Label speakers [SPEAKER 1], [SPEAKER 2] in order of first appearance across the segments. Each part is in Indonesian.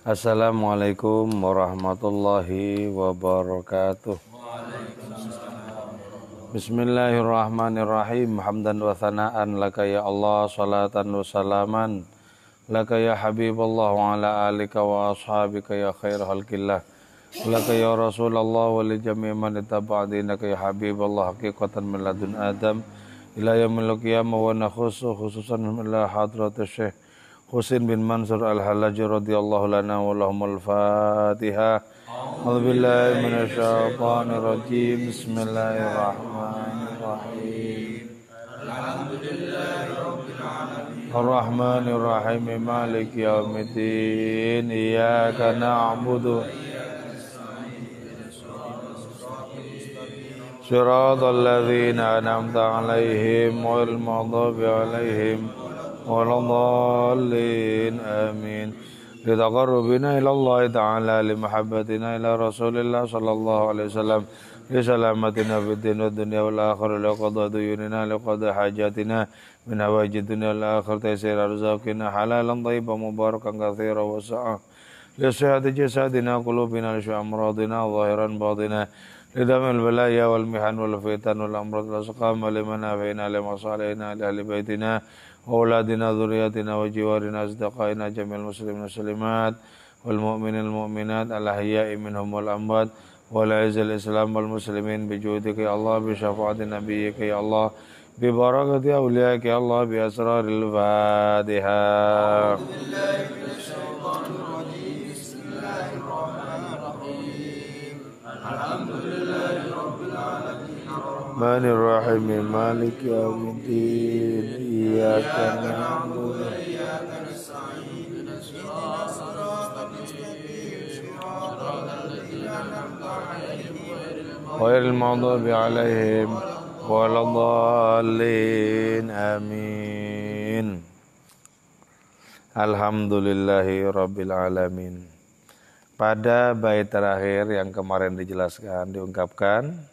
[SPEAKER 1] Assalamualaikum warahmatullahi wabarakatuh. Bismillahirrahmanirrahim. Hamdan wa thana'an laka ya Allah, salatan wa salaman laka ya Habibullah wa ala alika wa ashabika ya khair halqillah, laka ya Rasulullah wa li jami' man ittaba'a dinaka ya Habibullah, haqiqatan min ladun Adam ila yaumil qiyamah, wa nakhussu khususan min ila hadratus Syekh Husin bin Mansur al-Halaji radhiyallahu lana wa lahumul Fatiha. A'udzu billahi minasyaitonir rajim. Bismillahirrahmanirrahim. Alhamdulillahirabbil alamin. Arrahmanir rahim. Maliki yaumiddin. Iyyaka na'budu wa iyyaka nasta'in. Shiratal ladzina an'amta 'alaihim ghairil maghdubi 'alaihim waladhdallin amin. Litaqarrubina ila Allah ta'ala limahabbatina ila Rasulillah sallallahu alaihi wasallam li salamatina fid din wad dunya wal akhirah, li qada duyunina, li qada hajatina min hawajid dunya wal akhirah, taysir arzaqina halalan thayyiban mubarakan katsiran wa sa'a, li sihhati jasadina qulubina, li amradina zahiran batina, li damil balaya wal mihan wal fitan wal amrad wal saqam, liman afina li masalihina li ahli baitina أولادنا ذرياتنا وجوارنا أصدقائنا جميع المسلمين والمسلمات والمؤمنين والمؤمنات الأحياء منهم والأموات والعز الإسلام والمسلمين بجودك يا الله بشفاعة نبيك يا الله ببركة أوليائك يا الله بأسرار الفاتحة. أعوذ بالله من الشيطان الرجيم. بسم الله الرحمن الرحيم. الحمد لله رب العالمين الرحمن الرحيم مالك يوم الدين إياك نعبد وإياك نستعين اهدنا الصراط المستقيم صراط الذين أنعمت عليهم غير المغضوب عليهم ولا الضالين آمين. Alhamdulillahi rabbil alamin. Pada bait terakhir yang kemarin diungkapkan,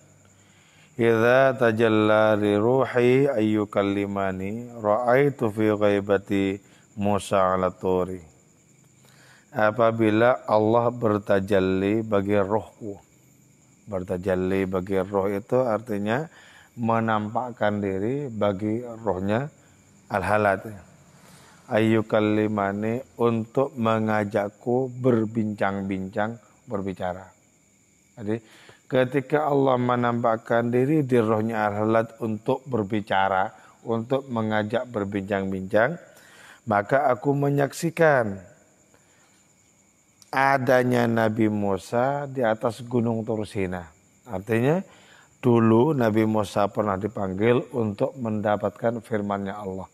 [SPEAKER 1] idza tajalla li ruhi ayyukallimani ra'aitu fi ghaibati Musa 'ala turi. Apabila Allah bertajalli bagi rohku. Bertajalli bagi roh itu artinya menampakkan diri bagi rohnya al-halat. Ayyukallimani, untuk mengajakku berbincang-bincang, berbicara. Jadi ketika Allah menampakkan diri di rohnya al-halat untuk berbicara, untuk mengajak berbincang-bincang, maka aku menyaksikan adanya Nabi Musa di atas gunung Tur Sina. Artinya dulu Nabi Musa pernah dipanggil untuk mendapatkan firman-Nya Allah.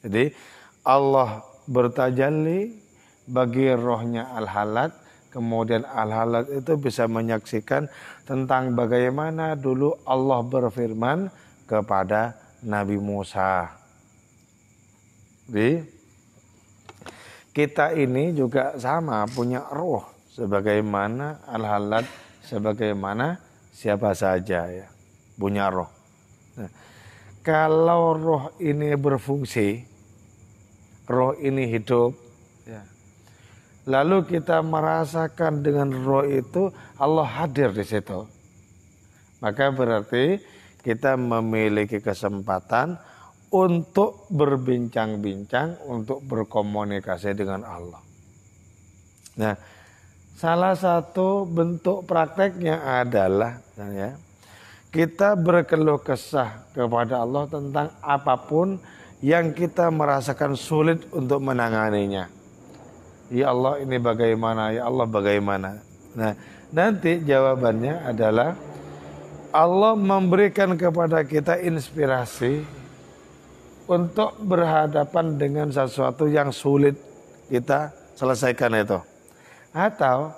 [SPEAKER 1] Jadi Allah bertajalli bagi rohnya al-halat. Kemudian al-halat itu bisa menyaksikan tentang bagaimana dulu Allah berfirman kepada Nabi Musa. Jadi kita ini juga sama, punya roh sebagaimana al-halat, sebagaimana siapa saja ya, punya roh. Nah, kalau roh ini berfungsi, roh ini hidup, ya, lalu kita merasakan dengan roh itu Allah hadir di situ, maka berarti kita memiliki kesempatan untuk berbincang-bincang, untuk berkomunikasi dengan Allah. Nah, salah satu bentuk prakteknya adalah ya, kita berkeluh kesah kepada Allah tentang apapun yang kita merasakan sulit untuk menanganinya. Ya Allah, ini bagaimana? Ya Allah, bagaimana? Nah, nanti jawabannya adalah Allah memberikan kepada kita inspirasi untuk berhadapan dengan sesuatu yang sulit kita selesaikan itu. Atau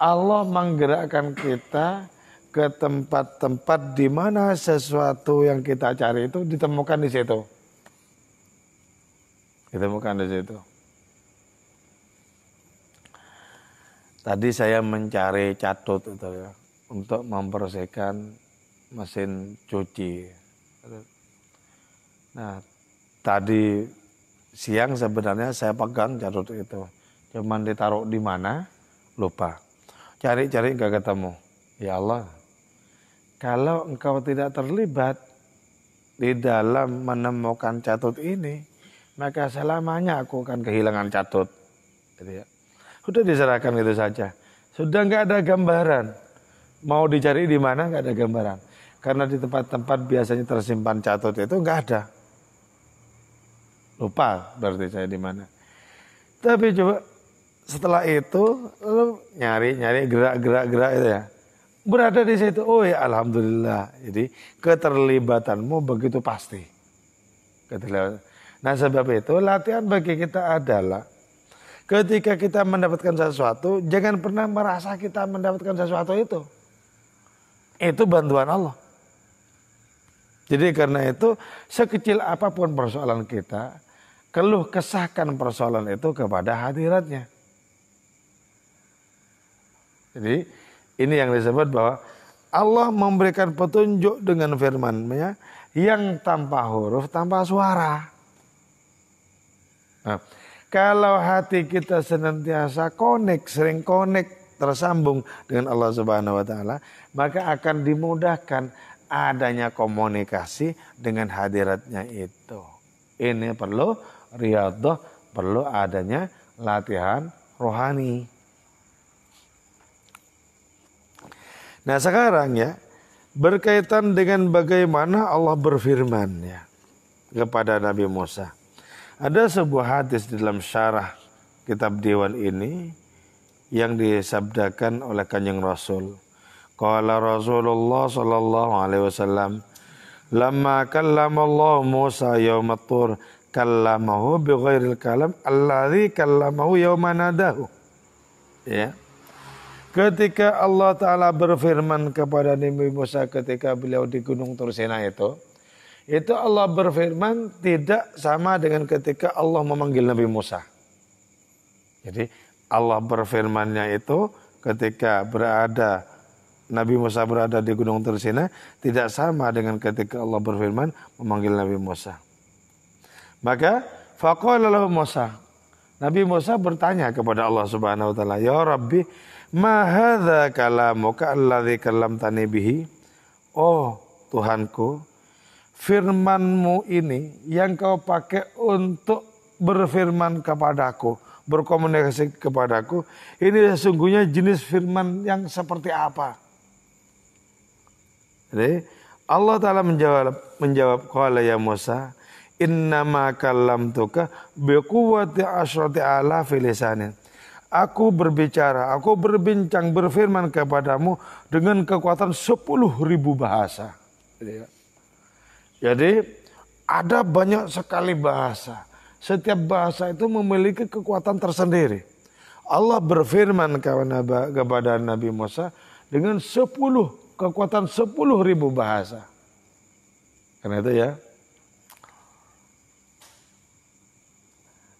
[SPEAKER 1] Allah menggerakkan kita ke tempat-tempat di mana sesuatu yang kita cari itu ditemukan di situ. Ditemukan di situ. Tadi saya mencari catut itu ya, untuk membersihkan mesin cuci. Nah, tadi siang sebenarnya saya pegang catut itu. Cuman ditaruh di mana, lupa. Cari-cari nggak ketemu. Ya Allah, kalau engkau tidak terlibat di dalam menemukan catut ini, maka selamanya aku akan kehilangan catut. Gitu ya. Sudah diserahkan gitu saja. Sudah nggak ada gambaran. Mau dicari di mana nggak ada gambaran. Karena di tempat-tempat biasanya tersimpan catut itu nggak ada. Lupa berarti saya di mana. Tapi coba setelah itu lalu nyari gerak itu ya. Berada di situ. Oh ya alhamdulillah. Jadi keterlibatanmu begitu pasti. Nah sebab itu latihan bagi kita adalah ketika kita mendapatkan sesuatu, jangan pernah merasa kita mendapatkan sesuatu itu. Itu bantuan Allah. Jadi karena itu sekecil apapun persoalan kita, keluh kesahkan persoalan itu kepada hadiratnya. Jadi ini yang disebut bahwa Allah memberikan petunjuk dengan firman-Nya yang tanpa huruf, tanpa suara. Nah, kalau hati kita senantiasa sering tersambung dengan Allah Subhanahu wa taala, maka akan dimudahkan adanya komunikasi dengan hadiratnya itu. Ini perlu riyadhah, perlu adanya latihan rohani. Nah sekarang ya, berkaitan dengan bagaimana Allah berfirman ya kepada Nabi Musa. Ada sebuah hadis di dalam syarah kitab Dewan ini yang disabdakan oleh Kanjeng Rasul. Qala Rasulullah sallallahu alaihi wasallam, "Lamma kallama Allah Musa yaumat tur, kallamahu bighairil kalam alladzi kallamahu yauma nadahu." Ya. Ketika Allah Ta'ala berfirman kepada Nabi Musa ketika beliau di Gunung Tur Sina itu Allah berfirman tidak sama dengan ketika Allah memanggil Nabi Musa. Jadi Allah berfirmannya itu ketika Nabi Musa berada di Gunung Tur Sina tidak sama dengan ketika Allah berfirman memanggil Nabi Musa. Maka faqala lahu Musa, Nabi Musa bertanya kepada Allah Subhanahu wa taala, "Ya Rabbi, ma hadza kalamuka alladzi kallamtani bihi?" Oh Tuhanku, firman-Mu ini yang Kau pakai untuk berfirman kepadaku, berkomunikasi kepadaku, ini sesungguhnya jenis firman yang seperti apa? Jadi Allah Ta'ala menjawab qala ya Musa, innama kallamtuka biquwwati asyrati alafi lisanin. Aku berbicara, aku berbincang, berfirman kepadamu dengan kekuatan 10.000 bahasa. Jadi ada banyak sekali bahasa. Setiap bahasa itu memiliki kekuatan tersendiri. Allah berfirman kepada Nabi Musa dengan kekuatan 10.000 bahasa. Karena itu ya,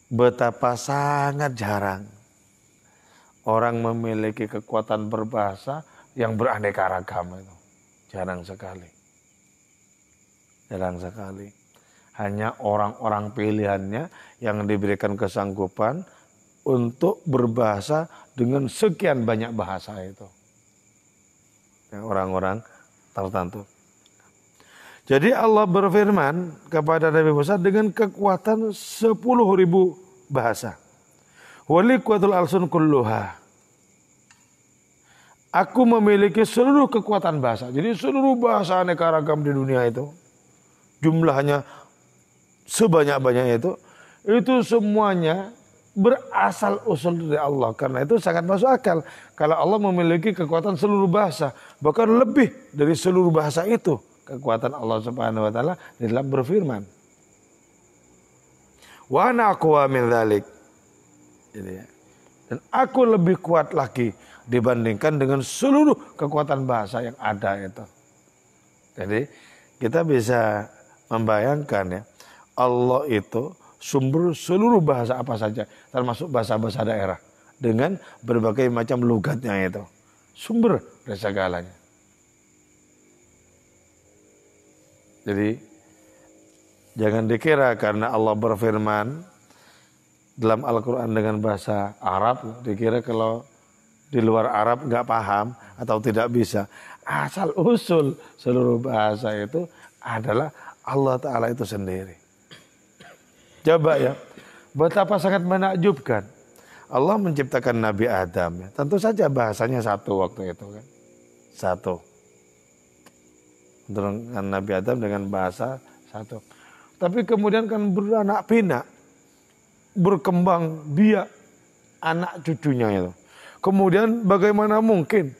[SPEAKER 1] betapa sangat jarang orang memiliki kekuatan berbahasa yang beraneka ragam itu. Jarang sekali. Jarang sekali. Hanya orang-orang pilihannya yang diberikan kesanggupan untuk berbahasa dengan sekian banyak bahasa itu. Orang-orang tertentu. Jadi Allah berfirman kepada Nabi Musa dengan kekuatan 10.000 bahasa. Walikuatul alsun kulluha. Aku memiliki seluruh kekuatan bahasa. Jadi seluruh bahasa aneka ragam di dunia itu, jumlahnya sebanyak-banyaknya itu semuanya berasal usul dari Allah. Karena itu sangat masuk akal. Kalau Allah memiliki kekuatan seluruh bahasa, bahkan lebih dari seluruh bahasa itu, kekuatan Allah Subhanahu wa taala di dalam berfirman. Wa ana aqwa min dzalik. Dan aku lebih kuat lagi dibandingkan dengan seluruh kekuatan bahasa yang ada itu. Jadi kita bisa membayangkan ya, Allah itu sumber seluruh bahasa apa saja, termasuk bahasa-bahasa daerah dengan berbagai macam logatnya itu. Sumber dari segalanya. Jadi jangan dikira karena Allah berfirman dalam Al-Quran dengan bahasa Arab, dikira kalau di luar Arab nggak paham atau tidak bisa. Asal usul seluruh bahasa itu adalah Allah Ta'ala itu sendiri. Coba ya, betapa sangat menakjubkan. Allah menciptakan Nabi Adam. Tentu saja bahasanya satu waktu itu kan. Satu. Dengan Nabi Adam dengan bahasa satu. Tapi kemudian kan beranak pinak. Berkembang biak anak cucunya itu. Kemudian bagaimana mungkin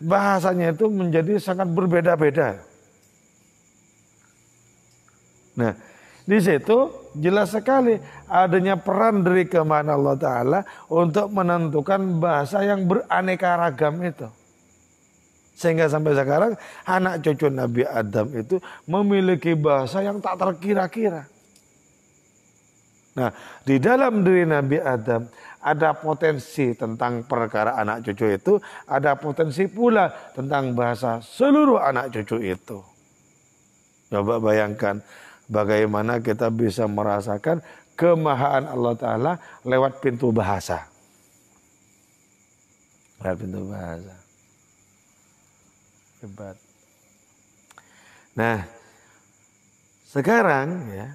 [SPEAKER 1] bahasanya itu menjadi sangat berbeda-beda. Nah, di situ jelas sekali adanya peran dari kemana Allah Ta'ala untuk menentukan bahasa yang beraneka ragam itu. Sehingga sampai sekarang anak cucu Nabi Adam itu memiliki bahasa yang tak terkira-kira. Nah, di dalam diri Nabi Adam ada potensi tentang perkara anak cucu itu, ada potensi pula tentang bahasa seluruh anak cucu itu. Coba bayangkan bagaimana kita bisa merasakan kemahaan Allah Ta'ala lewat pintu bahasa. Lewat pintu bahasa. Hebat. Nah, sekarang ya,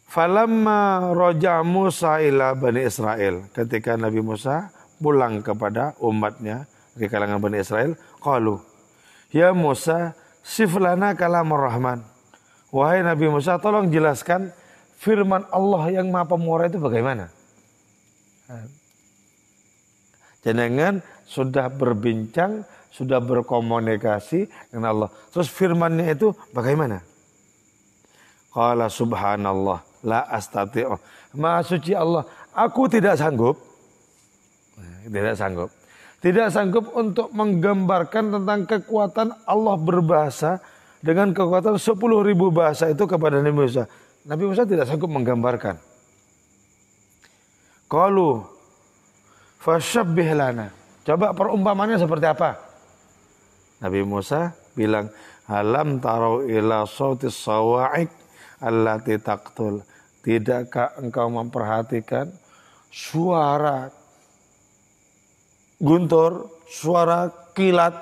[SPEAKER 1] falamma roja Musa ila Bani Israel. Ketika Nabi Musa pulang kepada umatnya di kalangan Bani Israel, qalu, ya Musa, siflana kalamur rahman. Wahai Nabi Musa, tolong jelaskan firman Allah yang Maha Pemurah itu bagaimana? Jenengan sudah berbincang, sudah berkomunikasi dengan Allah. Terus firmannya itu bagaimana? Qala subhanallah la astati'u. Maha suci Allah, aku tidak sanggup. Tidak sanggup. Tidak sanggup untuk menggambarkan tentang kekuatan Allah berbahasa dengan kekuatan 10.000 bahasa itu kepada Nabi Musa. Nabi Musa tidak sanggup menggambarkan. Qalu fasyabbih lana. Coba perumpamannya seperti apa? Nabi Musa bilang, alam tarau ila sautis sawa'iq allati taqtul. Tidakkah engkau memperhatikan suara guntur, suara kilat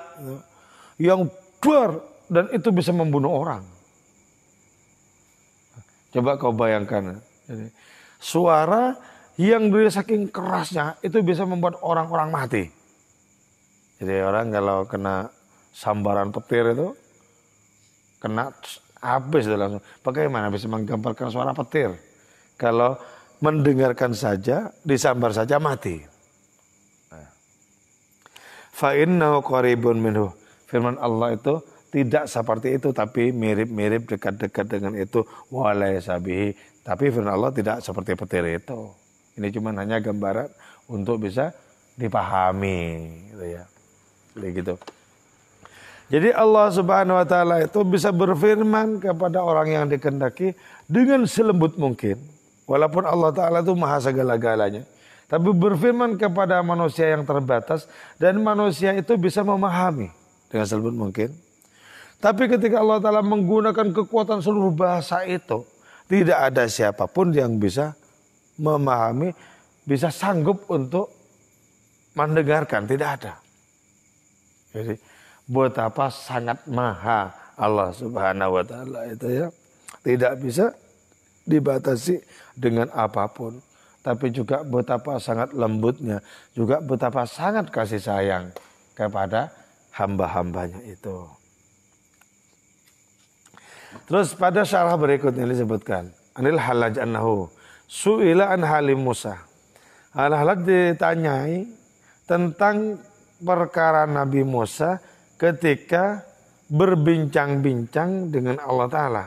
[SPEAKER 1] yang dar dan itu bisa membunuh orang. Coba kau bayangkan. Jadi, suara yang dari saking kerasnya itu bisa membuat orang-orang mati. Jadi orang kalau kena sambaran petir itu kena habis itu langsung. Bagaimana bisa menggambarkan suara petir? Kalau mendengarkan saja, disambar saja mati. Fa innahu qaribun minhu. Firman Allah itu tidak seperti itu, tapi mirip-mirip, dekat-dekat dengan itu. Walaysa bihi. Tapi firman Allah tidak seperti petir itu. Ini cuma hanya gambaran untuk bisa dipahami, gitu ya. Begitu. Jadi Allah Subhanahu wa Ta'ala itu bisa berfirman kepada orang yang dikehendaki dengan selembut mungkin. Walaupun Allah Ta'ala itu maha segala-galanya. Tapi berfirman kepada manusia yang terbatas dan manusia itu bisa memahami dengan selembut mungkin. Tapi ketika Allah Ta'ala menggunakan kekuatan seluruh bahasa itu, tidak ada siapapun yang bisa memahami, bisa sanggup untuk mendengarkan, tidak ada. Jadi betapa sangat maha Allah Subhanahu wa Ta'ala itu ya. Tidak bisa dibatasi dengan apapun. Tapi juga betapa sangat lembutnya. Juga betapa sangat kasih sayang kepada hamba-hambanya itu. Terus pada syarah berikutnya disebutkan. Anil Halaj annahu su'ila an halim Musa. Al-Halaj ditanyai tentang perkara Nabi Musa ketika berbincang-bincang dengan Allah Ta'ala.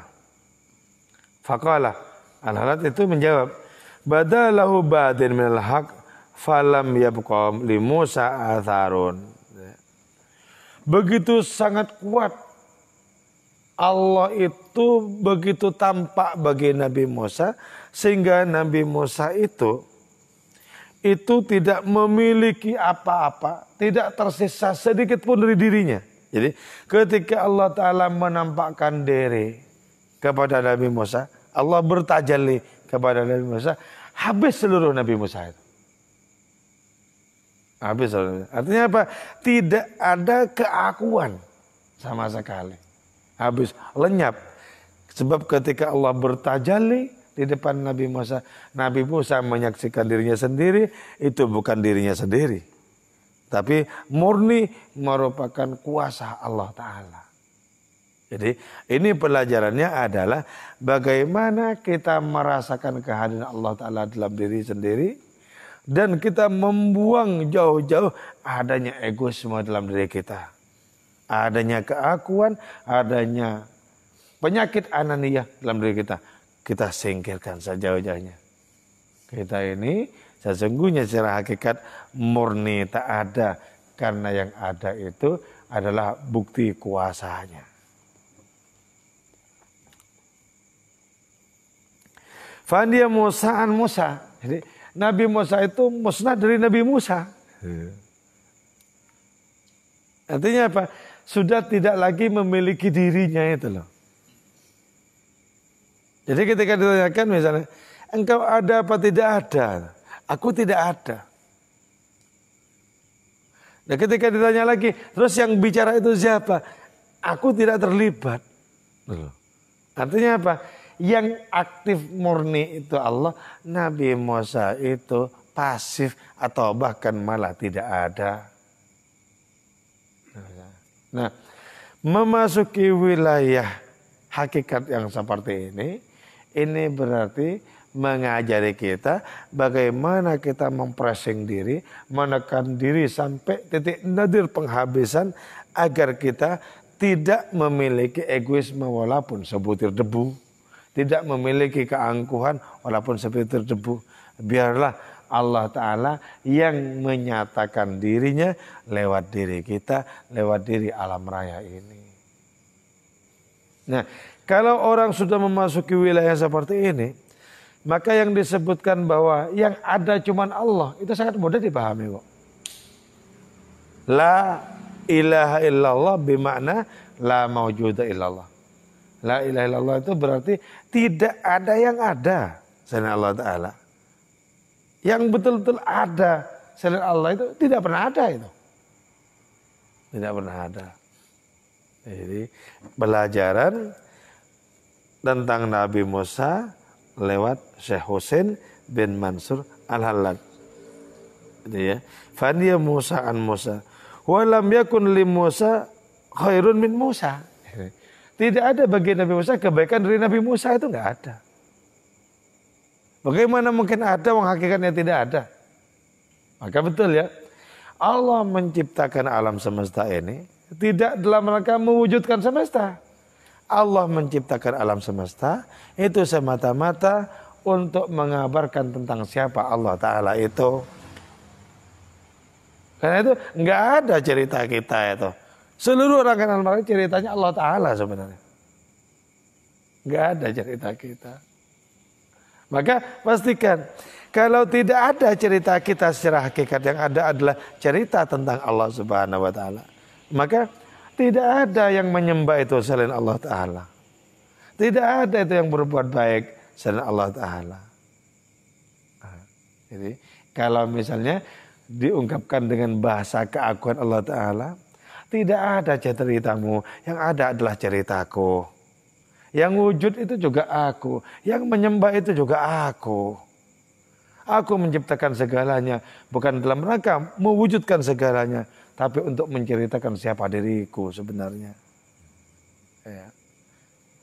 [SPEAKER 1] Faqala, Al-Halaj itu menjawab, badalahu badin minal haq falam yabqa li Musa atharun. Begitu sangat kuat Allah itu begitu tampak bagi Nabi Musa sehingga Nabi Musa itu tidak memiliki apa-apa, tidak tersisa sedikit pun dari dirinya. Jadi ketika Allah Ta'ala menampakkan diri kepada Nabi Musa, Allah bertajalli kepada Nabi Musa, habis seluruh Nabi Musa itu. Habis seluruh. Artinya apa? Tidak ada keakuan sama sekali. Habis, lenyap. Sebab ketika Allah bertajalli di depan Nabi Musa menyaksikan dirinya sendiri, itu bukan dirinya sendiri. Tapi murni merupakan kuasa Allah Ta'ala. Jadi ini pelajarannya adalah bagaimana kita merasakan kehadiran Allah Ta'ala dalam diri sendiri. Dan kita membuang jauh-jauh adanya egoisme dalam diri kita. Adanya keakuan, adanya penyakit ananiyah dalam diri kita. Kita singkirkan sejauh-jauhnya. Kita ini sesungguhnya secara hakikat murni tak ada. Karena yang ada itu adalah bukti kuasanya. Fandia Musa'an Musa. Jadi Nabi Musa itu musnah dari Nabi Musa. Artinya apa? Sudah tidak lagi memiliki dirinya itu loh. Jadi ketika ditanyakan misalnya, engkau ada apa tidak ada? Aku tidak ada. Nah ketika ditanya lagi, terus yang bicara itu siapa? Aku tidak terlibat. Artinya apa? Yang aktif murni itu Allah, Nabi Musa itu pasif atau bahkan malah tidak ada. Nah, memasuki wilayah hakikat yang seperti ini berarti mengajari kita bagaimana kita mempressing diri, menekan diri sampai titik nadir penghabisan agar kita tidak memiliki egoisme walaupun sebutir debu. Tidak memiliki keangkuhan walaupun sebutir debu. Biarlah Allah Ta'ala yang menyatakan dirinya lewat diri kita, lewat diri alam raya ini. Nah, kalau orang sudah memasuki wilayah seperti ini, maka yang disebutkan bahwa yang ada cuman Allah, itu sangat mudah dipahami kok. La ilaha illallah bimakna la mawjuda illallah. La ilaha illallah itu berarti tidak ada yang ada selain Allah Ta'ala. Yang betul-betul ada selain Allah itu tidak pernah ada itu. Tidak pernah ada. Jadi pelajaran tentang Nabi Musa lewat Syekh Husain bin Mansur Al-Hallaj. Gitu ya. Faniya Musa an Musa. Walam yakun li Musa khairun min Musa. Tidak ada bagi Nabi Musa kebaikan dari Nabi Musa, itu enggak ada. Bagaimana mungkin ada yang hakikatnya tidak ada? Maka betul ya. Allah menciptakan alam semesta ini tidak dalam rangka mewujudkan semesta. Allah menciptakan alam semesta itu semata-mata untuk mengabarkan tentang siapa Allah Ta'ala itu. Karena itu enggak ada cerita kita itu. Seluruh rangkaian alam ceritanya Allah Ta'ala sebenarnya. Enggak ada cerita kita. Maka pastikan kalau tidak ada cerita kita secara hakikat, yang ada adalah cerita tentang Allah Subhanahu wa Ta'ala. Maka tidak ada yang menyembah itu selain Allah Ta'ala. Tidak ada itu yang berbuat baik selain Allah Ta'ala. Jadi kalau misalnya diungkapkan dengan bahasa keakuan Allah Ta'ala, tidak ada ceritamu, yang ada adalah ceritaku. Yang wujud itu juga aku, yang menyembah itu juga aku. Aku menciptakan segalanya, bukan dalam rangka mewujudkan segalanya, tapi untuk menceritakan siapa diriku sebenarnya. Ya.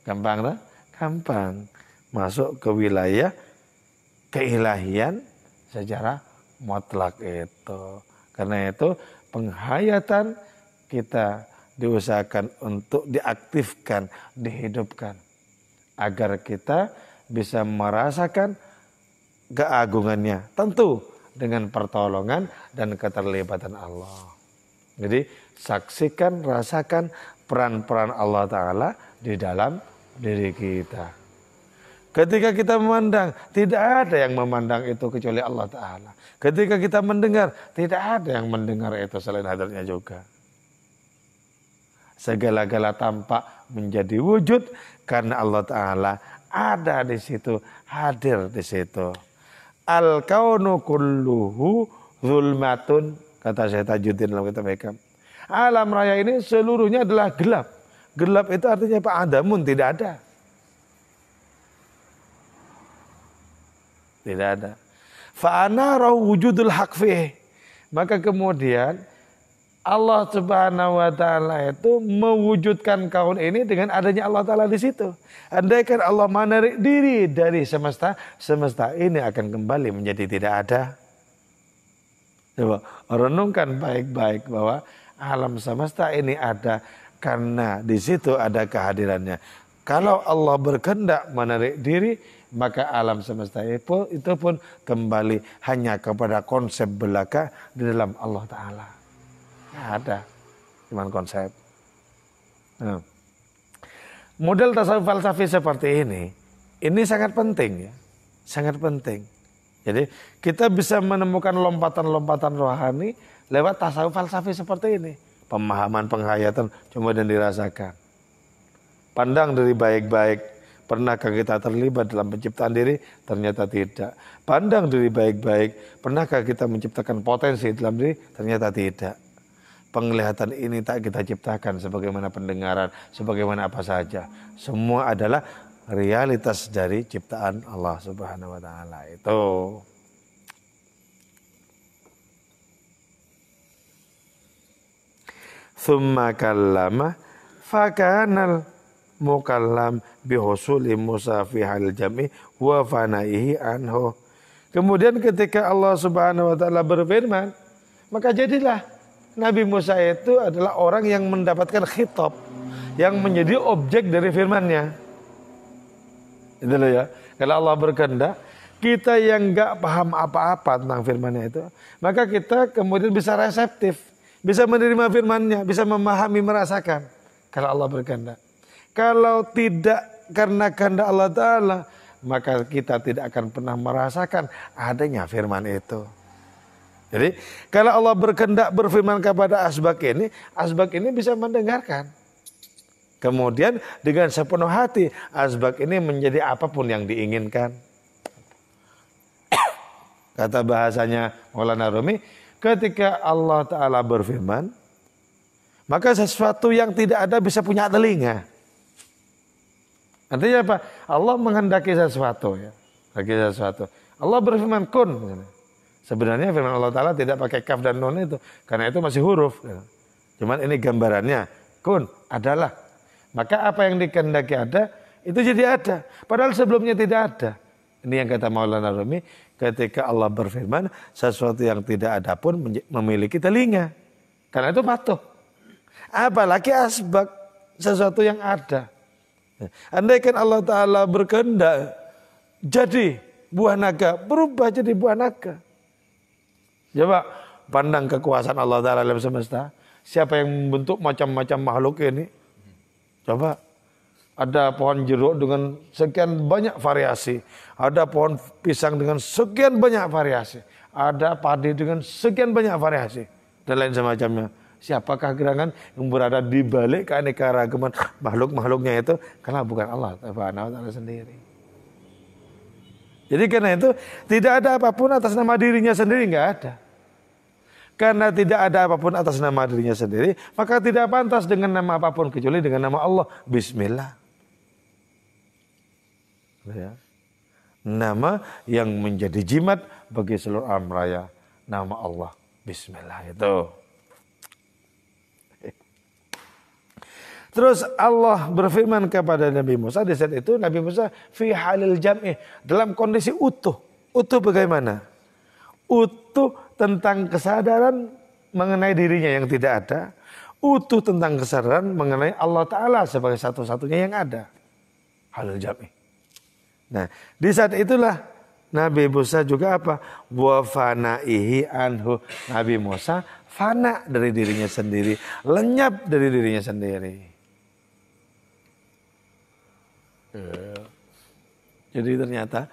[SPEAKER 1] Gampang tak? Gampang. Masuk ke wilayah keilahian secara mutlak itu. Karena itu penghayatan kita diusahakan untuk diaktifkan, dihidupkan. Agar kita bisa merasakan keagungannya. Tentu dengan pertolongan dan keterlibatan Allah. Jadi saksikan, rasakan peran-peran Allah Ta'ala di dalam diri kita. Ketika kita memandang, tidak ada yang memandang itu kecuali Allah Ta'ala. Ketika kita mendengar, tidak ada yang mendengar itu selain hadirnya juga. Segala-gala tampak menjadi wujud karena Allah Ta'ala ada di situ, hadir di situ. Al-kaunu kulluhu zulmatun, kata Syekh Tajuddin dalam kitab Hikam. Alam raya ini seluruhnya adalah gelap. Gelap itu artinya apa? Adamun, tidak ada. Tidak ada. Fa'ana wujudul haq fih. Maka kemudian Allah Subhanahu wa taala itu mewujudkan kaun ini dengan adanya Allah taala di situ. Andaikan Allah menarik diri dari semesta, semesta ini akan kembali menjadi tidak ada. Coba renungkan baik-baik bahwa alam semesta ini ada karena di situ ada kehadirannya. Kalau Allah berkehendak menarik diri, maka alam semesta itu pun kembali hanya kepada konsep belaka di dalam Allah taala. Nggak ada, cuman konsep. Nah, model tasawuf falsafi seperti ini sangat penting ya, sangat penting. Jadi kita bisa menemukan lompatan-lompatan rohani lewat tasawuf falsafi seperti ini. Pemahaman penghayatan coba dan dirasakan. Pandang dari baik-baik. Pernahkah kita terlibat dalam penciptaan diri? Ternyata tidak. Pandang dari baik-baik. Pernahkah kita menciptakan potensi dalam diri? Ternyata tidak. Penglihatan ini tak kita ciptakan sebagaimana pendengaran, sebagaimana apa saja. Semua adalah realitas dari ciptaan Allah Subhanahu wa taala itu. Tsumma kallama fakanal mukallam bihusuli musafihal jami wa fanaihi anhu. Kemudian ketika Allah Subhanahu wa taala berfirman, maka jadilah Nabi Musa itu adalah orang yang mendapatkan khitab, yang menjadi objek dari firman-Nya. Itu loh ya. Kalau Allah berkehendak, kita yang nggak paham apa-apa tentang firman-Nya itu, maka kita kemudian bisa reseptif, bisa menerima firman-Nya, bisa memahami, merasakan. Kalau Allah berkehendak. Kalau tidak karena kehendak Allah Ta'ala, maka kita tidak akan pernah merasakan adanya firman itu. Jadi kalau Allah berkehendak berfirman kepada asbak ini bisa mendengarkan. Kemudian dengan sepenuh hati asbak ini menjadi apapun yang diinginkan. Kata bahasanya Maulana Rumi, ketika Allah Ta'ala berfirman, maka sesuatu yang tidak ada bisa punya telinga. Artinya apa? Allah menghendaki sesuatu ya. Bagi sesuatu. Allah berfirman kun. Sebenarnya firman Allah Ta'ala tidak pakai kaf dan nun itu. Karena itu masih huruf. Cuman ini gambarannya. Kun, adalah. Maka apa yang dikehendaki ada, itu jadi ada. Padahal sebelumnya tidak ada. Ini yang kata Maulana Rumi. Ketika Allah berfirman, sesuatu yang tidak ada pun memiliki telinga. Karena itu patuh. Apalagi asbak, sesuatu yang ada. Andaikan Allah Ta'ala berkehendak, jadi buah naga, berubah jadi buah naga. Coba pandang kekuasaan Allah Ta'ala dalam semesta. Siapa yang membentuk macam-macam makhluk ini? Coba. Ada pohon jeruk dengan sekian banyak variasi. Ada pohon pisang dengan sekian banyak variasi. Ada padi dengan sekian banyak variasi. Dan lain semacamnya. Siapakah gerangan yang berada di balik keanekaragaman makhluk-makhluknya itu? Karena bukan Allah Ta'ala sendiri. Jadi karena itu tidak ada apapun atas nama dirinya sendiri, nggak ada. Karena tidak ada apapun atas nama dirinya sendiri, maka tidak pantas dengan nama apapun kecuali dengan nama Allah. Bismillah. Ya. Nama yang menjadi jimat bagi seluruh alam raya. Nama Allah. Bismillah itu. Terus Allah berfirman kepada Nabi Musa, di saat itu Nabi Musa fi halil jam'i, dalam kondisi utuh. Utuh bagaimana? Utuh tentang kesadaran mengenai dirinya yang tidak ada. Utuh tentang kesadaran mengenai Allah Ta'ala sebagai satu-satunya yang ada. Halil jam'i. Nah, di saat itulah Nabi Musa juga apa? Wa fanaihi anhu. Nabi Musa fana dari dirinya sendiri, lenyap dari dirinya sendiri. Jadi ternyata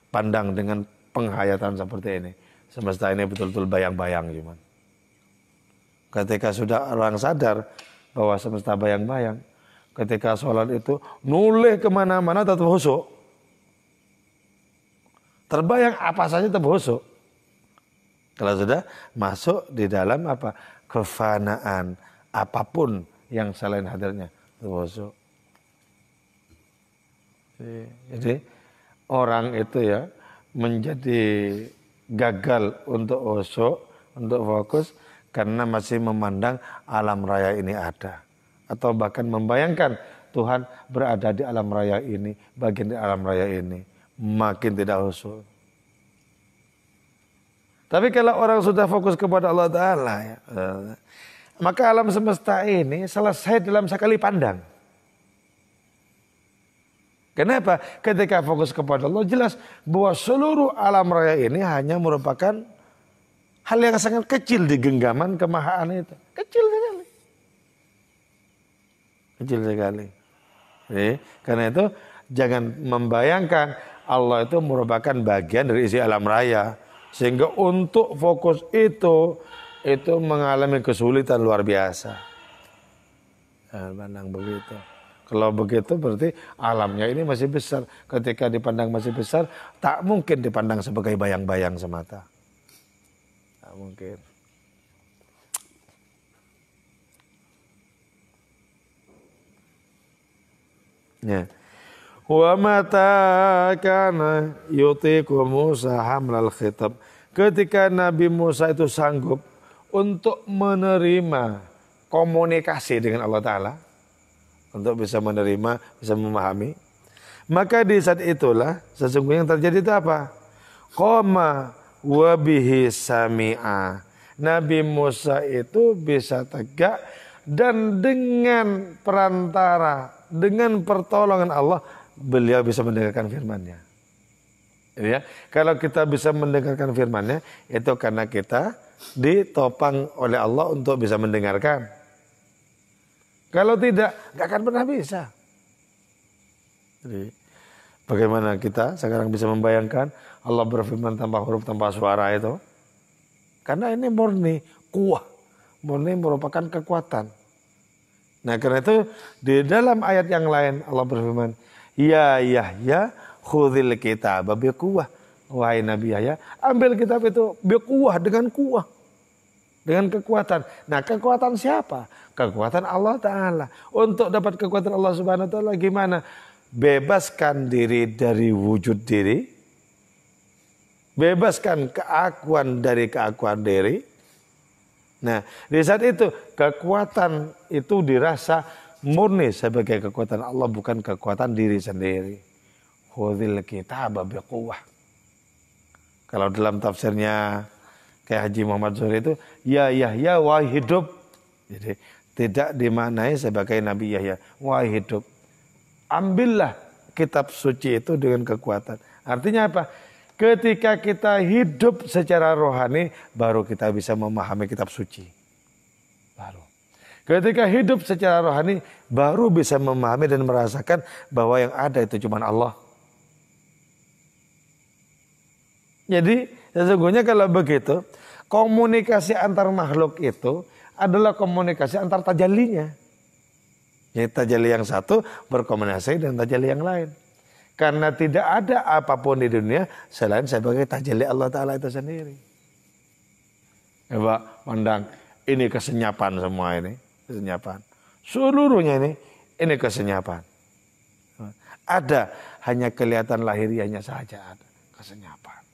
[SPEAKER 1] pandang dengan penghayatan seperti ini. Semesta ini betul-betul bayang-bayang cuman. Ketika sudah orang sadar bahwa semesta bayang-bayang. Ketika sholat itu nulih kemana-mana tetap khusyuk. Terbayang apa saja itu khusyuk. Kalau sudah masuk di dalam apa? Kefanaan. Apapun yang selain hadirnya. Itu khusyuk. Jadi orang itu ya menjadi gagal untuk khusyuk, untuk fokus karena masih memandang alam raya ini ada. Atau bahkan membayangkan Tuhan berada di alam raya ini, bagian di alam raya ini. Makin tidak khusyuk. Tapi kalau orang sudah fokus kepada Allah Ta'ala, ya, maka alam semesta ini selesai dalam sekali pandang. Kenapa? Ketika fokus kepada Allah, jelas bahwa seluruh alam raya ini hanya merupakan hal yang sangat kecil di genggaman kemahaan itu. Kecil sekali. Kecil sekali. Karena itu jangan membayangkan Allah itu merupakan bagian dari isi alam raya. Sehingga untuk fokus itu mengalami kesulitan luar biasa. Pandang begitu. Kalau begitu berarti alamnya ini masih besar. Ketika dipandang masih besar, tak mungkin dipandang sebagai bayang-bayang semata. Tak mungkin. Ya. Wa mata kana yutiqu Musa hamlal khitab. Ketika Nabi Musa itu sanggup untuk menerima komunikasi dengan Allah Ta'ala, untuk bisa menerima, bisa memahami, maka di saat itulah sesungguhnya yang terjadi itu apa? Qoma wa bihi sami'a. Nabi Musa itu bisa tegak dan dengan perantara, dengan pertolongan Allah, beliau bisa mendengarkan firman-Nya. Ya, kalau kita bisa mendengarkan firman-Nya, itu karena kita ditopang oleh Allah untuk bisa mendengarkan. Kalau tidak, nggak akan pernah bisa. Jadi, bagaimana kita sekarang bisa membayangkan Allah berfirman tanpa huruf, tanpa suara itu? Karena ini murni, kuah. Murni merupakan kekuatan. Nah, karena itu di dalam ayat yang lain Allah berfirman, Ya Yahya khudhil kitab biquwwah. Wahai Nabi Yahya, ambil kitab itu biquwwah, dengan kuah. Dengan kekuatan. Nah, kekuatan siapa? Kekuatan Allah Ta'ala. Untuk dapat kekuatan Allah Subhanahu Wa Ta'ala gimana? Bebaskan diri dari wujud diri. Bebaskan keakuan dari keakuan diri. Nah, di saat itu kekuatan itu dirasa murni sebagai kekuatan Allah, bukan kekuatan diri sendiri. Khudhil kitab biquwwah. Kalau dalam tafsirnya kayak Haji Muhammad Zuhri itu, Ya Yahya wahai hidup. Jadi tidak dimaknai sebagai Nabi Yahya, wahai hidup. Ambillah kitab suci itu dengan kekuatan. Artinya apa? Ketika kita hidup secara rohani, baru kita bisa memahami kitab suci. Baru. Ketika hidup secara rohani, baru bisa memahami dan merasakan bahwa yang ada itu cuma Allah. Jadi sesungguhnya kalau begitu, komunikasi antar makhluk itu adalah komunikasi antar tajallinya. Jadi tajalli yang satu berkomunikasi dengan tajalli yang lain. Karena tidak ada apapun di dunia selain sebagai tajalli Allah Ta'ala itu sendiri. Coba pandang, ini kesenyapan semua ini. Kesenyapan. Seluruhnya ini kesenyapan. Ada, hanya kelihatan lahiriahnya saja ada. Kesenyapan.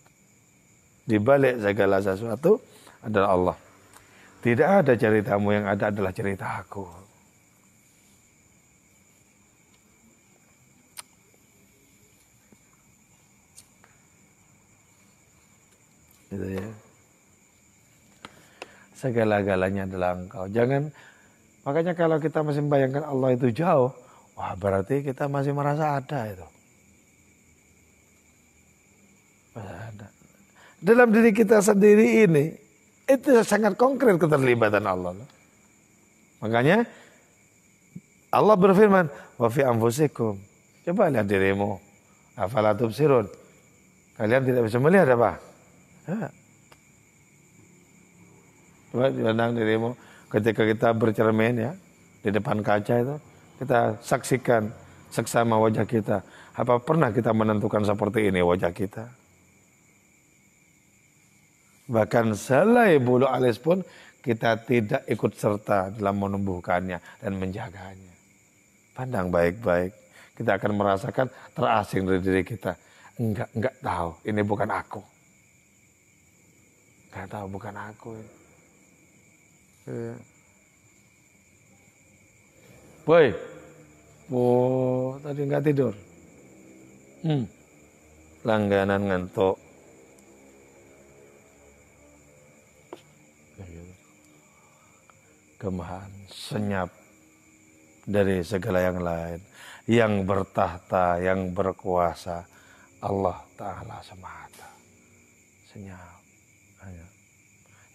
[SPEAKER 1] Di balik segala sesuatu adalah Allah. Tidak ada ceritamu, yang ada adalah cerita aku. Gitu ya. Segala-galanya adalah Engkau. Jangan, makanya kalau kita masih membayangkan Allah itu jauh, wah berarti kita masih merasa ada itu. Masih ada. Dalam diri kita sendiri ini, itu sangat konkret keterlibatan Allah. Makanya Allah berfirman, wa fi anfusikum. Coba lihat dirimu. Afala tubsirun. Kalian tidak bisa melihat apa? Ya. Coba pandang dirimu ketika kita bercermin ya di depan kaca itu, kita saksikan seksama wajah kita. Apa pernah kita menentukan seperti ini wajah kita? Bahkan selai bulu alis pun kita tidak ikut serta dalam menumbuhkannya dan menjaganya. Pandang baik-baik. Kita akan merasakan terasing dari diri kita. Enggak tahu. Ini bukan aku. Enggak tahu, bukan aku. Boy. Oh, tadi enggak tidur. Langganan ngantuk. Gemahan, senyap dari segala yang lain. Yang bertahta, yang berkuasa, Allah Ta'ala semata. Senyap.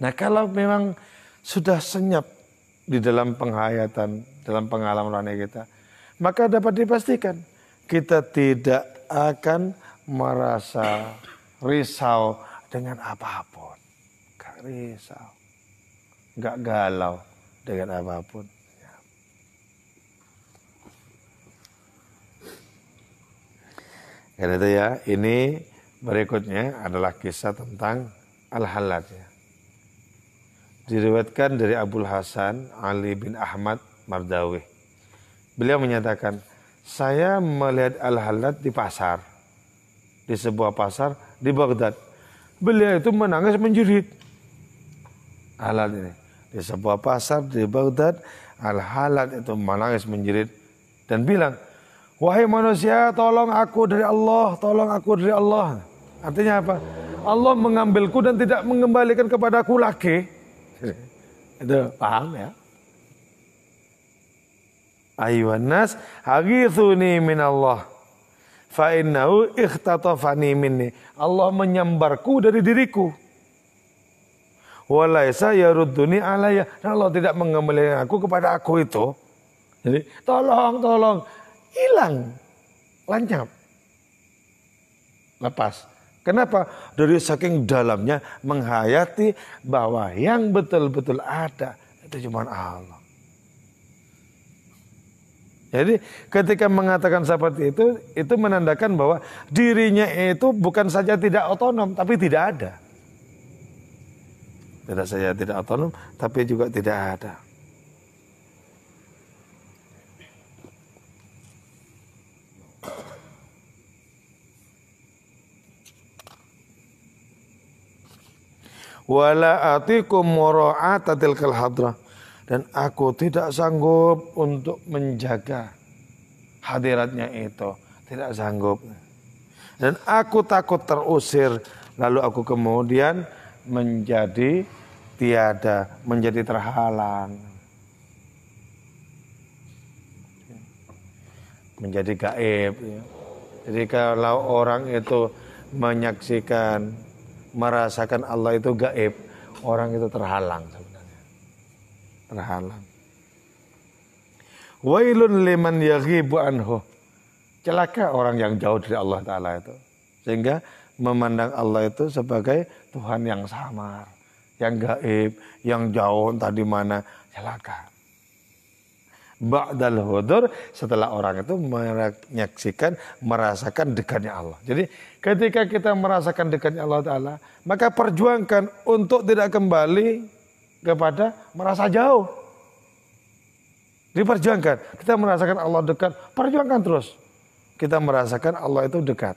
[SPEAKER 1] Nah kalau memang sudah senyap di dalam penghayatan, dalam pengalaman rohani kita, maka dapat dipastikan kita tidak akan merasa risau dengan apapun. Gak risau, gak galau dengan apapun. Karena itu ya, ini berikutnya adalah kisah tentang Al-Hallaj ya. Diriwayatkan dari Abul Hasan Ali bin Ahmad Mardawi. Beliau menyatakan, saya melihat Al-Hallaj di pasar, di sebuah pasar di Baghdad. Beliau itu menangis menjerit. Al-Hallaj ini di sebuah pasar di Baghdad, Al-Hallaj itu menangis menjerit dan bilang, wahai manusia, tolong aku dari Allah, tolong aku dari Allah. Artinya apa? Allah mengambilku dan tidak mengembalikan kepadaku lagi. Itu paham ya? Ayuhan nas, haghithuni minallah, fa innahu ikhtatafani minni. Allah menyambarku dari diriku. Walaisa yarudduni alayya. Allah tidak mengembalikan aku kepada aku itu. Jadi tolong. Hilang, lenyap, lepas. Kenapa? Dari saking dalamnya menghayati bahwa yang betul-betul ada itu cuma Allah. Jadi ketika mengatakan seperti itu menandakan bahwa dirinya itu bukan saja tidak otonom, tapi tidak ada. Tidak saja tidak otonom, tapi juga tidak ada. Wala atikum mura'atatil hadrah, dan aku tidak sanggup untuk menjaga hadiratnya itu, tidak sanggup. Dan aku takut terusir, lalu aku kemudian menjadi tiada, menjadi terhalang, menjadi gaib. Jadi kalau orang itu menyaksikan, merasakan Allah itu gaib, orang itu terhalang sebenarnya. Terhalang. Wailun liman yaghibu anhu. Celaka orang yang jauh dari Allah Ta'ala itu. Sehingga memandang Allah itu sebagai Tuhan yang samar, yang gaib, yang jauh entah di mana. Celaka. Ba'dal hudur, setelah orang itu menyaksikan, merasakan dekatnya Allah. Jadi ketika kita merasakan dekatnya Allah Ta'ala, maka perjuangkan untuk tidak kembali kepada merasa jauh. Diperjuangkan. Kita merasakan Allah dekat, perjuangkan terus. Kita merasakan Allah itu dekat.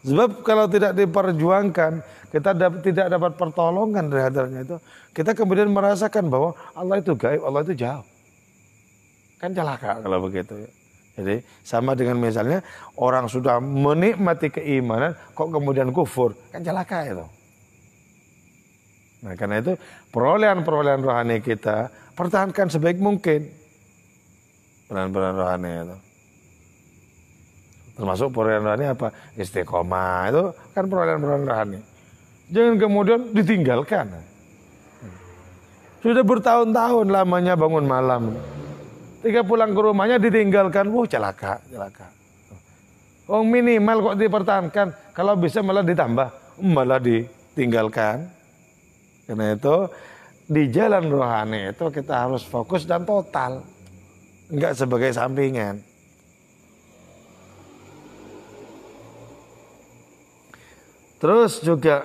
[SPEAKER 1] Sebab kalau tidak diperjuangkan, kita tidak dapat pertolongan dari hadirnya itu, kita kemudian merasakan bahwa Allah itu gaib, Allah itu jauh. Kan celaka kalau begitu ya. Jadi sama dengan misalnya orang sudah menikmati keimanan kok kemudian kufur, kan celaka itu. Nah karena itu perolehan rohani kita pertahankan sebaik mungkin. Perolehan rohani itu. Termasuk perolehan rohani apa? Istiqomah itu kan perolehan rohani. Jangan kemudian ditinggalkan. Sudah bertahun-tahun lamanya bangun malam. Ketika pulang ke rumahnya ditinggalkan, celaka. Oh minimal kok dipertahankan, kalau bisa malah ditambah, malah ditinggalkan. Karena itu di jalan rohani itu kita harus fokus dan total, enggak sebagai sampingan. Terus juga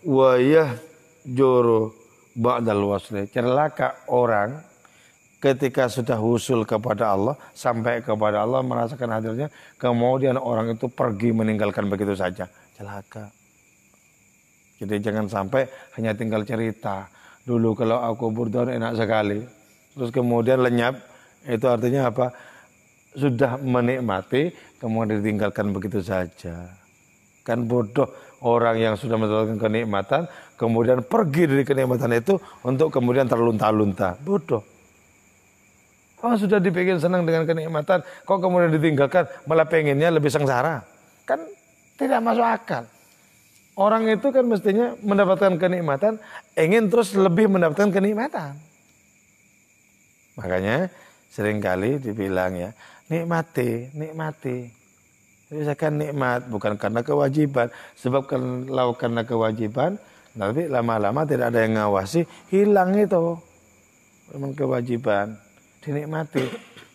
[SPEAKER 1] wa yahjuru ba'dal wasli. Celaka orang ketika sudah husul kepada Allah, sampai kepada Allah, merasakan hadirnya, kemudian orang itu pergi meninggalkan begitu saja. Celaka. Jadi jangan sampai hanya tinggal cerita. Dulu kalau aku berdoa enak sekali. Terus kemudian lenyap. Itu artinya apa? Sudah menikmati, kemudian ditinggalkan begitu saja. Kan bodoh orang yang sudah mendapatkan kenikmatan, kemudian pergi dari kenikmatan itu untuk kemudian terlunta-lunta. Bodoh. Oh, sudah dibikin senang dengan kenikmatan, kok kemudian ditinggalkan, malah pengennya lebih sengsara. Kan tidak masuk akal. Orang itu kan mestinya mendapatkan kenikmatan, ingin terus lebih mendapatkan kenikmatan. Makanya seringkali dibilang ya, nikmati. Misalkan nikmat bukan karena kewajiban. Sebab kalau karena kewajiban, nanti lama-lama tidak ada yang ngawasi, hilang itu. Memang kewajiban, dinikmati.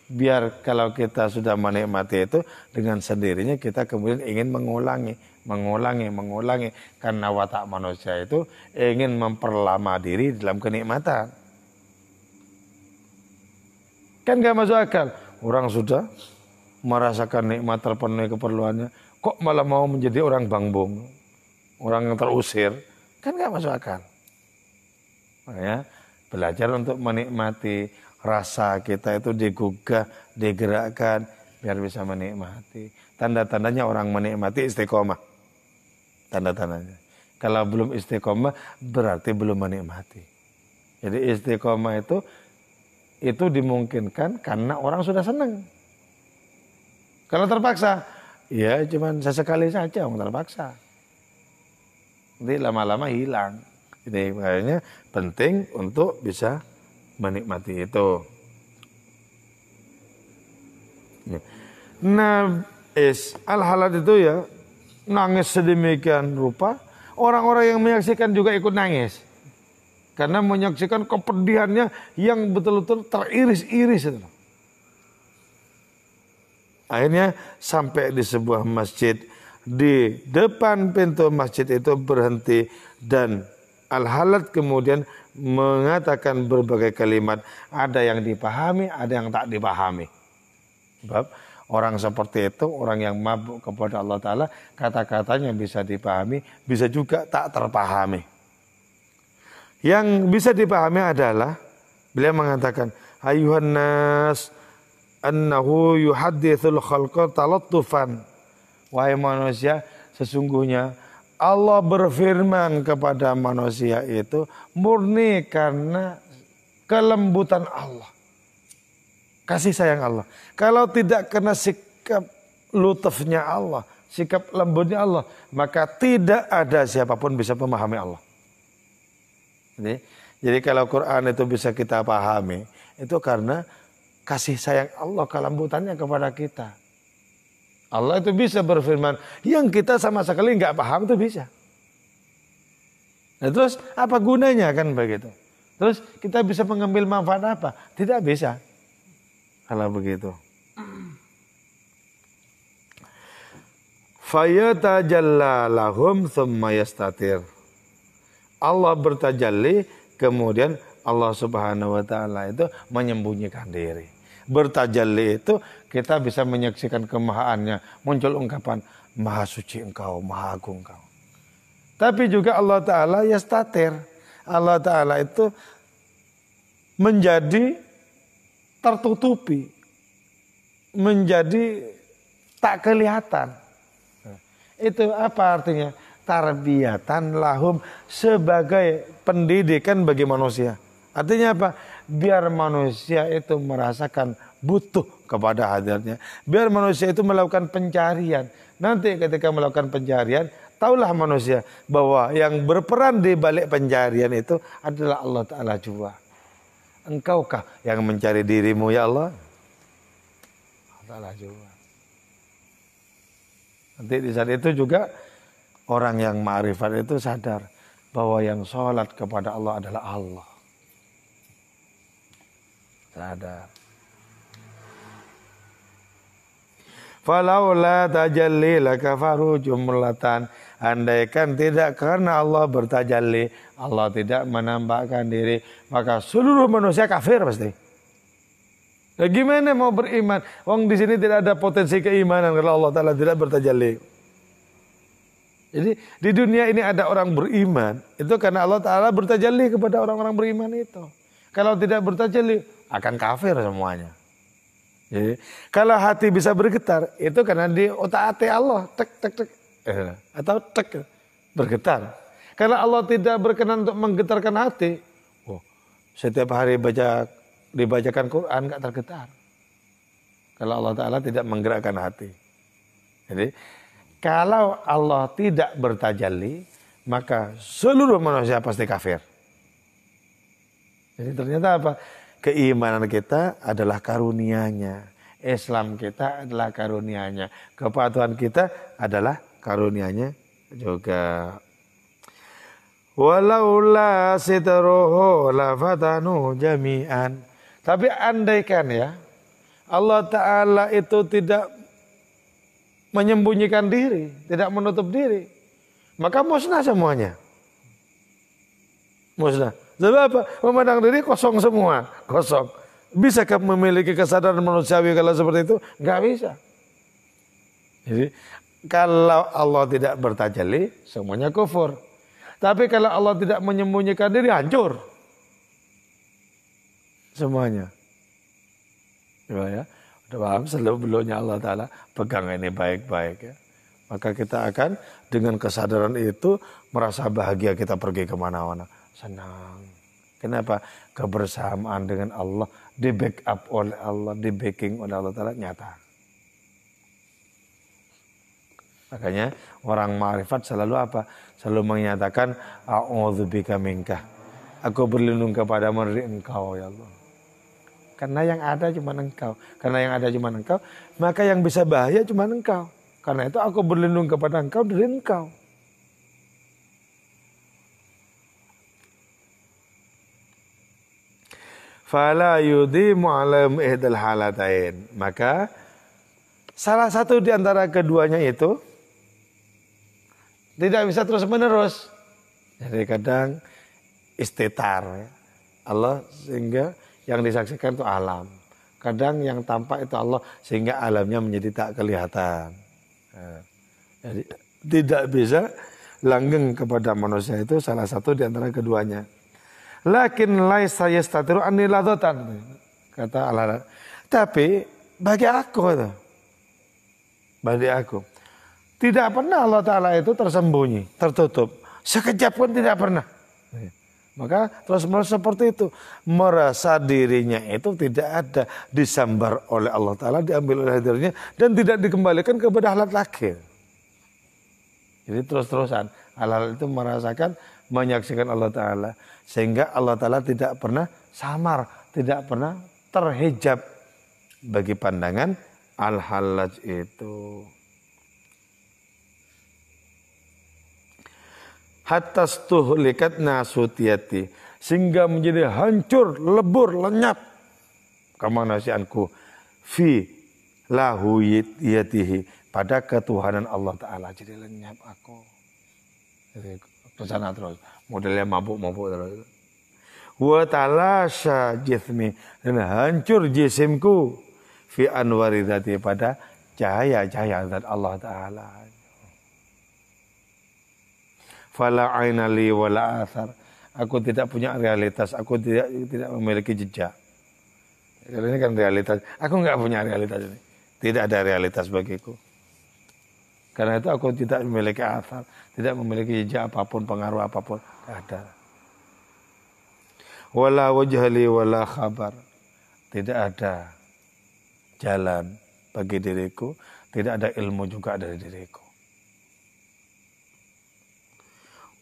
[SPEAKER 1] Biar kalau kita sudah menikmati itu, dengan sendirinya kita kemudian ingin mengulangi. Karena watak manusia itu ingin memperlama diri dalam kenikmatan. Kan gak masuk akal. Orang sudah merasakan nikmat, terpenuhi keperluannya, kok malah mau menjadi orang bangbong, orang yang terusir. Kan gak masuk akal. Makanya belajar untuk menikmati. Rasa kita itu digugah, digerakkan, biar bisa menikmati. Tanda-tandanya orang menikmati istiqomah. Tanda-tandanya. Kalau belum istiqomah, berarti belum menikmati. Jadi istiqomah itu dimungkinkan karena orang sudah senang. Kalau terpaksa, ya cuman sesekali saja orang terpaksa. Nanti lama-lama hilang. Jadi makanya penting untuk bisa menikmati itu. Nah, al-halat itu ya nangis sedemikian rupa, orang-orang yang menyaksikan juga ikut nangis. Karena menyaksikan kepedihannya yang betul-betul teriris-iris itu. Akhirnya sampai di sebuah masjid, di depan pintu masjid itu berhenti, dan al-halat kemudian mengatakan berbagai kalimat. Ada yang dipahami, ada yang tak dipahami. Sebab orang seperti itu, orang yang mabuk kepada Allah Ta'ala, kata-katanya bisa dipahami, bisa juga tak terpahami. Yang bisa dipahami adalah, beliau mengatakan, ayuhan nas, annahu yuhaddithul khalqa talattufan. Wahai manusia, sesungguhnya Allah berfirman kepada manusia itu murni karena kelembutan Allah. Kasih sayang Allah. Kalau tidak karena sikap lutufnya Allah, sikap lembutnya Allah, maka tidak ada siapapun bisa memahami Allah. Jadi kalau Quran itu bisa kita pahami, itu karena kasih sayang Allah, kelembutannya kepada kita. Allah itu bisa berfirman, yang kita sama sekali nggak paham itu bisa. Nah, terus apa gunanya kan begitu? Terus kita bisa mengambil manfaat apa? Tidak bisa. Kalau begitu. Fayatajalla lahum tsumma yastatir. Allah bertajalli, kemudian Allah Subhanahu wa taala itu menyembunyikan diri. Bertajalli itu kita bisa menyaksikan kemahaannya, muncul ungkapan maha suci engkau, maha agung engkau. Tapi juga Allah Ta'ala yastatir. Allah Ta'ala itu menjadi tertutupi, menjadi tak kelihatan. Itu apa artinya? Tarbiyatan lahum, sebagai pendidikan bagi manusia. Artinya apa? Biar manusia itu merasakan butuh kepada hadirnya. Biar manusia itu melakukan pencarian. Nanti ketika melakukan pencarian, taulah manusia bahwa yang berperan di balik pencarian itu adalah Allah Ta'ala juga. Engkaukah yang mencari dirimu ya Allah? Allah Ta'ala juga. Nanti di saat itu juga orang yang ma'rifat itu sadar bahwa yang sholat kepada Allah adalah Allah. Sadar. Falaula tajalli lakafaru jumlatan. Andaikan tidak karena Allah bertajalli, Allah tidak menampakkan diri, maka seluruh manusia kafir pasti. Nah, gimana mau beriman? Wong di sini tidak ada potensi keimanan kalau Allah Ta'ala tidak bertajalli. Jadi di dunia ini ada orang beriman, itu karena Allah Ta'ala bertajalli kepada orang-orang beriman itu. Kalau tidak bertajalli, akan kafir semuanya. Jadi, kalau hati bisa bergetar, itu karena di otak hati Allah, tek tek tek, atau tek bergetar. Karena Allah tidak berkenan untuk menggetarkan hati, setiap hari dibacakan Quran nggak tergetar. Kalau Allah Ta'ala tidak menggerakkan hati. Jadi, kalau Allah tidak bertajalli, maka seluruh manusia pasti kafir. Jadi ternyata apa? Keimanan kita adalah karunia-Nya. Islam kita adalah karunia-Nya. Kepatuhan kita adalah karunia-Nya juga. Walaula sitruhu lafatanu jami'an. Tapi andaikan ya, Allah Ta'ala itu tidak menyembunyikan diri, tidak menutup diri, maka musnah semuanya. Musnah. Sebab apa? Memandang diri kosong semua, kosong. Bisakah memiliki kesadaran manusiawi kalau seperti itu? Enggak bisa. Jadi kalau Allah tidak bertajalli, semuanya kufur. Tapi kalau Allah tidak menyembunyikan diri, hancur semuanya. Coba ya, udah paham seluk-beluknya Allah Ta'ala, pegang ini baik-baik ya. Maka kita akan dengan kesadaran itu merasa bahagia kita pergi kemana-mana. Senang. Kenapa? Kebersamaan dengan Allah, di backup oleh Allah, di backing oleh Allah Ta'ala nyata. Makanya orang ma'rifat selalu apa? Selalu menyatakan a'udzubika minka. Aku berlindung kepadamu dari Engkau ya Allah. Karena yang ada cuma Engkau. Karena yang ada cuma Engkau, maka yang bisa bahaya cuma Engkau. Karena itu aku berlindung kepada Engkau dari Engkau. Fala yudimu alam ihdal halatain. Maka salah satu di antara keduanya itu tidak bisa terus menerus. Jadi kadang istitar ya. Allah sehingga yang disaksikan itu alam. Kadang yang tampak itu Allah sehingga alamnya menjadi tak kelihatan. Nah, jadi tidak bisa langgeng kepada manusia itu salah satu di antara keduanya. Lakin laisa yastatiru anni ladatan, kata Allah. Tapi bagi aku itu, bagi aku tidak pernah Allah Ta'ala itu tersembunyi, tertutup. Sekejap pun tidak pernah. Maka terus seperti itu. Merasa dirinya itu tidak ada. Disambar oleh Allah Ta'ala, diambil oleh dirinya. Dan tidak dikembalikan kepada alat lakir. Jadi terus-terusan. Hal-hal itu merasakan, menyaksikan Allah Ta'ala. Sehingga Allah Ta'ala tidak pernah samar. Tidak pernah terhijab bagi pandangan al-halaj itu. Hatta stuhlikat nasutiyati, sehingga menjadi hancur, lebur, lenyap kemanusiaanku fi lahuyatihi, pada ketuhanan Allah Ta'ala. Jadi lenyap aku. Jadi kesana terus, modelnya mabuk-mabuk terus. Wa talasha jismi, dan hancur jisimku fi anwaridati, pada cahaya-cahaya zat Allah Ta'ala. Fala ainali wala athar. Aku tidak punya realitas, aku tidak memiliki jejak. Kalau ini kan realitas. Aku enggak punya realitas ini. Tidak ada realitas bagiku. Karena itu aku tidak memiliki athar, tidak memiliki jejak apapun, pengaruh apapun, tidak ada. Wala wajhali wala khabar. Tidak ada jalan bagi diriku, tidak ada ilmu juga dari diriku.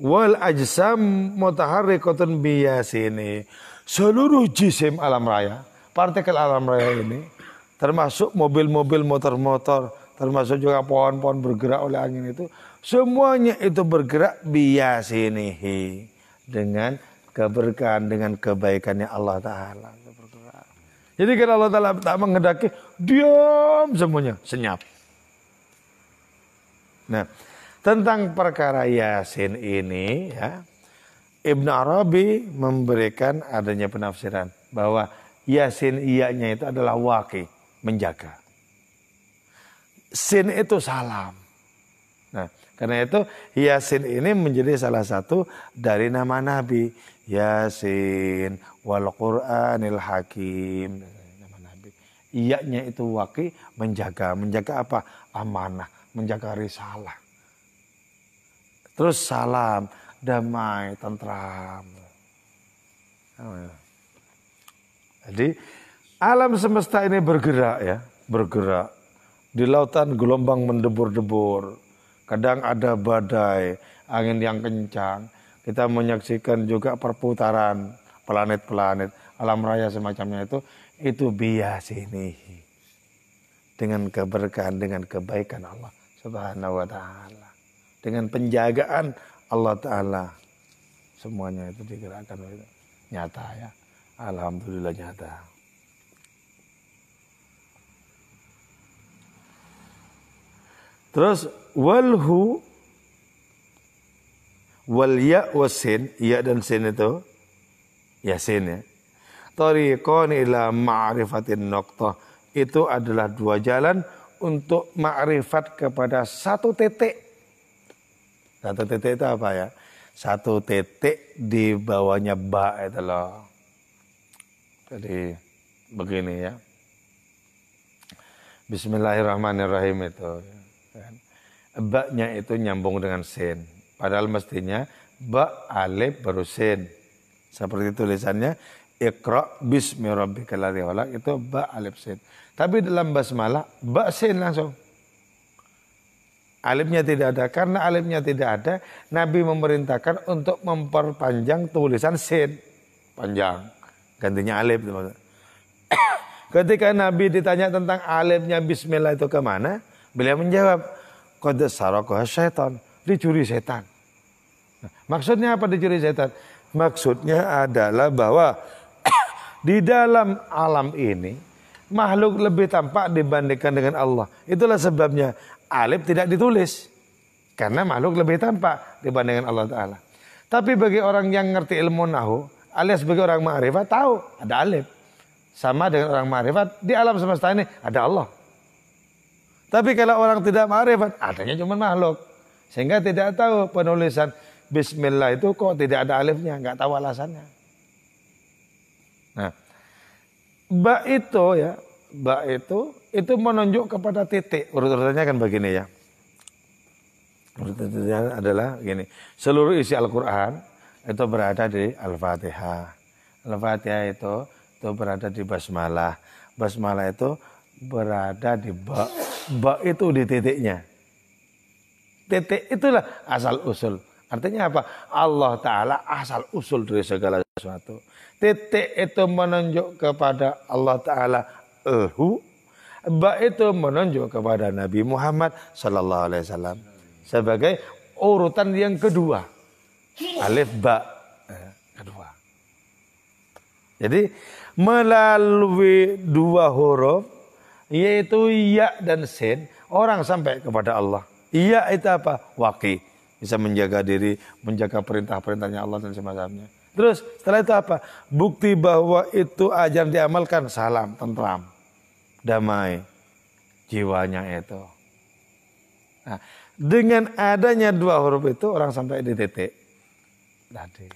[SPEAKER 1] Wal ajsam mutaharrikatun biyasini, seluruh jisim alam raya, partikel alam raya ini, termasuk mobil-mobil, motor-motor, termasuk juga pohon-pohon bergerak oleh angin itu, semuanya itu bergerak biyasinihi, dengan keberkahan, dengan kebaikannya Allah Ta'ala. Jadi kalau Allah Ta'ala tak menghendaki, diam semuanya, senyap. Nah, tentang perkara Yasin ini ya, Ibn Arabi memberikan adanya penafsiran bahwa Yasin iyanya itu adalah waqi, menjaga. Sin itu salam. Nah, karena itu Yasin ini menjadi salah satu dari nama Nabi. Yasin wal Qur'anil Hakim. Nama Nabi. Iyanya itu waqi, menjaga. Menjaga apa? Amanah, menjaga risalah. Terus salam, damai, tentram. Jadi alam semesta ini bergerak ya, bergerak. Di lautan gelombang mendebur-debur. Kadang ada badai, angin yang kencang. Kita menyaksikan juga perputaran planet-planet, alam raya semacamnya itu bias ini. Dengan keberkahan, dengan kebaikan Allah Subhanahu wa taala. Dengan penjagaan Allah taala. Semuanya itu digerakkan nyata ya. Alhamdulillah nyata. Terus walhu wal ya wasin, ya dan sin itu Yasin ya. Tariqan ila ma'rifatin naqtah, itu adalah dua jalan untuk ma'rifat kepada satu titik. Satu titik itu apa ya? Satu titik di bawahnya ba itu loh. Jadi begini ya. Bismillahirrahmanirrahim itu. Ba-nya itu nyambung dengan sin. Padahal mestinya ba alif baru sin. Seperti tulisannya Iqra bismi rabbikal ladzi khalaq, itu ba alif sin. Tapi dalam basmalah ba sin langsung. Alifnya tidak ada. Karena alifnya tidak ada, Nabi memerintahkan untuk memperpanjang tulisan sin. Panjang. Gantinya alif. Ketika Nabi ditanya tentang alifnya bismillah itu kemana, beliau menjawab, qad saraqaha syaitan, dicuri setan. Nah, maksudnya apa dicuri setan? Maksudnya adalah bahwa di dalam alam ini makhluk lebih tampak dibandingkan dengan Allah. Itulah sebabnya alif tidak ditulis. Karena makhluk lebih tampak dibandingkan Allah Ta'ala. Tapi bagi orang yang ngerti ilmu nahu, alias bagi orang ma'rifat, tahu ada alif. Sama dengan orang ma'rifat, di alam semesta ini ada Allah. Tapi kalau orang tidak ma'rifat, adanya cuma makhluk. Sehingga tidak tahu penulisan bismillah itu kok tidak ada alifnya, nggak tahu alasannya. Nah, ba itu ya, ba itu menunjuk kepada titik. Urut-urutannya kan begini ya. Urut-urutannya adalah begini. Seluruh isi Al-Quran itu berada di Al-Fatihah. Al-Fatihah itu berada di basmalah. Basmalah itu berada di ba. Ba itu di titiknya. Titik itulah asal usul. Artinya apa? Allah Ta'ala asal usul dari segala sesuatu. Titik itu menunjuk kepada Allah Ta'ala Al-Hu. Ba itu menunjuk kepada Nabi Muhammad Sallallahu Alaihi Wasallam sebagai urutan yang kedua. Alif ba kedua. Jadi melalui dua huruf yaitu ya dan sin, orang sampai kepada Allah. Ya itu apa? Waqi, bisa menjaga diri, menjaga perintah-perintahnya Allah dan semacamnya. Terus setelah itu apa? Bukti bahwa itu ajaran diamalkan, salam, tentram, damai jiwanya itu. Nah, dengan adanya dua huruf itu orang sampai di titik tadi.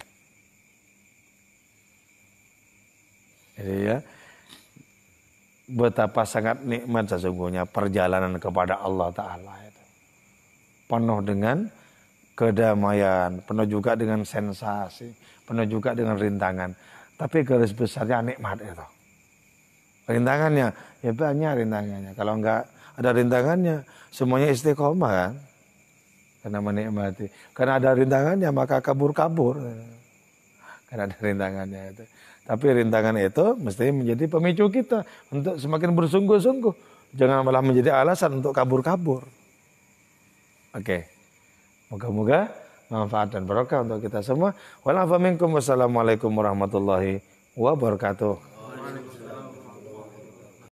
[SPEAKER 1] Jadi ya, betapa sangat nikmat sesungguhnya perjalanan kepada Allah Ta'ala itu. Penuh dengan kedamaian, penuh juga dengan sensasi, penuh juga dengan rintangan. Tapi garis besarnya nikmat itu. Rintangannya, ya banyak rintangannya. Kalau enggak ada rintangannya, semuanya istiqomah kan. Karena menikmati. Karena ada rintangannya, maka kabur-kabur. Karena ada rintangannya itu. Tapi rintangan itu mesti menjadi pemicu kita untuk semakin bersungguh-sungguh. Jangan malah menjadi alasan untuk kabur-kabur. Oke. Moga-moga manfaat dan barokah untuk kita semua. Wassalamualaikum warahmatullahi wabarakatuh.